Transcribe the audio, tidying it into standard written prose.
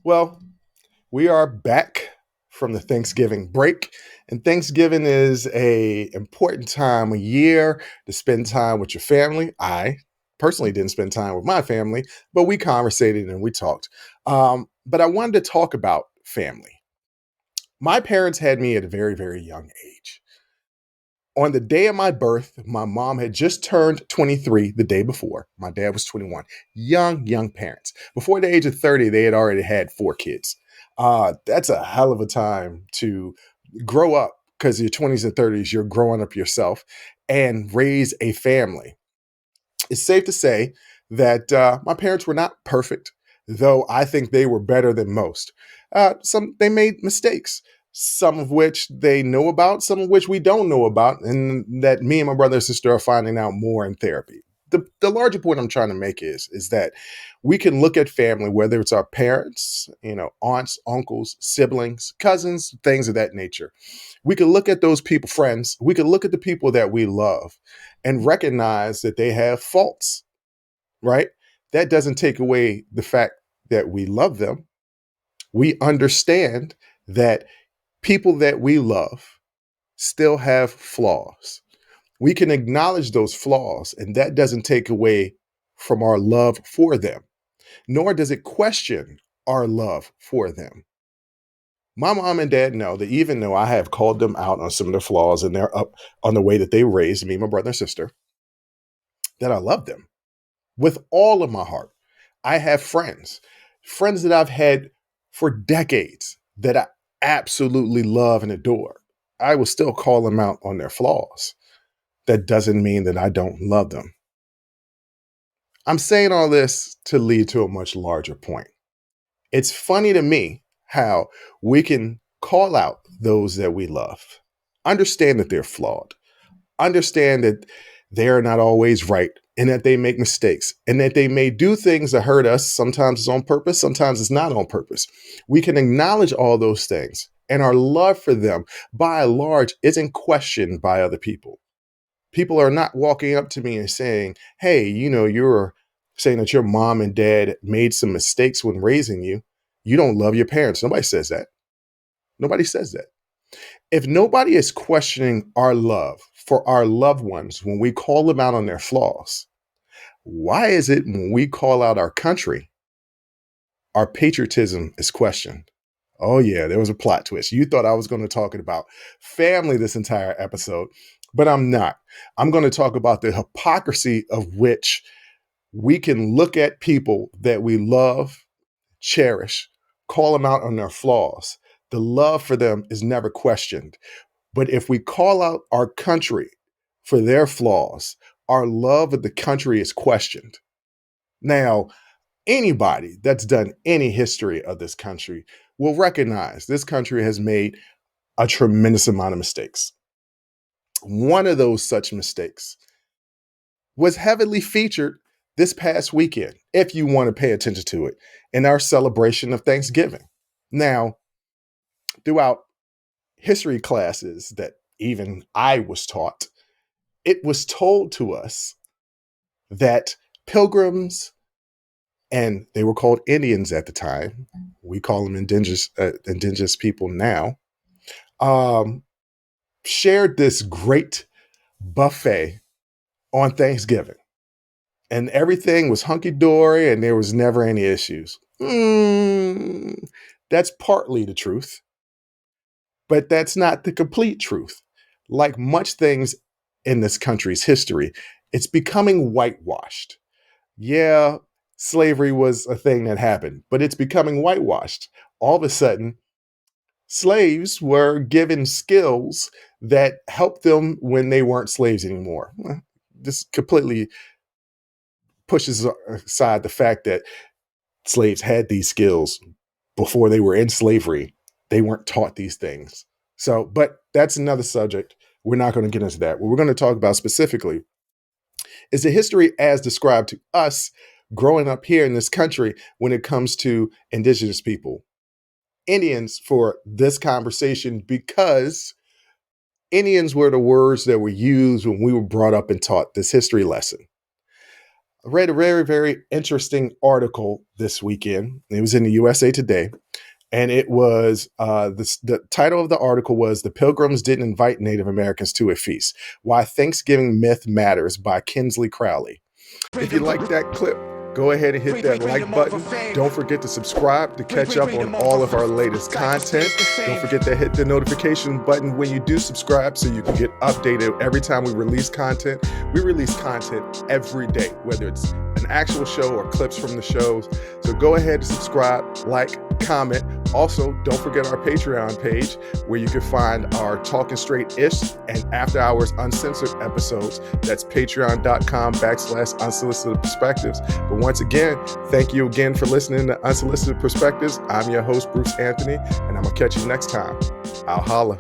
Well, we are back from the Thanksgiving break, and Thanksgiving is a important time of year to spend time with your family. I personally didn't spend time with my family, but we conversated and we talked. But I wanted to talk about family. My parents had me at a very, very young age. On the day of my birth, my mom had just turned 23 the day before. My dad was 21. Young parents. Before the age of 30, they had already had four kids. That's a hell of a time to grow up because your 20s and 30s, you're growing up yourself and raise a family. It's safe to say that my parents were not perfect, though I think they were better than most. Some they made mistakes, some of which they know about, some of which we don't know about, and that me and my brother and sister are finding out more in therapy. The larger point I'm trying to make is that we can look at family, whether it's our parents, aunts, uncles, siblings, cousins, things of that nature. We can look at those people, friends. We can look at the people that we love and recognize that they have faults, right? That doesn't take away the fact that we love them. We understand that people that we love still have flaws. We can acknowledge those flaws, and that doesn't take away from our love for them, nor does it question our love for them. My mom and dad know that even though I have called them out on some of their flaws and they're up on the way that they raised me, my brother and sister, that I love them with all of my heart. I have friends that I've had for decades that I absolutely love and adore. I will still call them out on their flaws. That doesn't mean that I don't love them. I'm saying all this to lead to a much larger point. It's funny to me how we can call out those that we love, understand that they're flawed, understand that they're not always right and that they make mistakes and that they may do things that hurt us. Sometimes it's on purpose, sometimes it's not on purpose. We can acknowledge all those things, and our love for them, by and large, isn't questioned by other people. People are not walking up to me and saying, hey, you're saying that your mom and dad made some mistakes when raising you. You don't love your parents. Nobody says that. Nobody says that. If nobody is questioning our love for our loved ones when we call them out on their flaws, why is it when we call out our country, our patriotism is questioned? Oh, yeah, there was a plot twist. You thought I was going to talk about family this entire episode, but I'm not. I'm going to talk about the hypocrisy of which we can look at people that we love, cherish, call them out on their flaws. The love for them is never questioned. But if we call out our country for their flaws, our love of the country is questioned. Now, anybody that's done any history of this country will recognize this country has made a tremendous amount of mistakes. One of those such mistakes was heavily featured this past weekend, if you want to pay attention to it, in our celebration of Thanksgiving. Now, throughout history classes that even I was taught, it was told to us that pilgrims, and they were called Indians at the time, we call them indigenous people now, um, shared this great buffet on Thanksgiving. And everything was hunky-dory and there was never any issues. That's partly the truth, but that's not the complete truth. Like much things in this country's history, it's becoming whitewashed. Yeah, slavery was a thing that happened, but it's becoming whitewashed. All of a sudden, slaves were given skills that helped them when they weren't slaves anymore. This completely pushes aside the fact that slaves had these skills before they were in slavery. They weren't taught these things. So, but that's another subject. We're not going to get into that. What we're going to talk about specifically is the history as described to us growing up here in this country when it comes to indigenous people. Indians for this conversation because Indians were the words that were used when we were brought up and taught this history lesson. I read a very, very interesting article this weekend. It was in the USA Today. And it was the title of the article was "The Pilgrims Didn't Invite Native Americans to a Feast: Why Thanksgiving Myth Matters" by Kinsley Crowley. If you like that clip, go ahead and hit that like button. Don't forget to subscribe to catch up on all of our latest content. Don't forget to hit the notification button when you do subscribe so you can get updated every time we release content. We release content every day, whether it's an actual show or clips from the shows. So go ahead and subscribe, like, comment. Also, don't forget our Patreon page where you can find our Talking Straight-ish and After Hours Uncensored episodes. That's patreon.com/unsolicited perspectives. But once again, thank you again for listening to Unsolicited Perspectives. I'm your host, Bruce Anthony, and I'm going to catch you next time. I'll holla.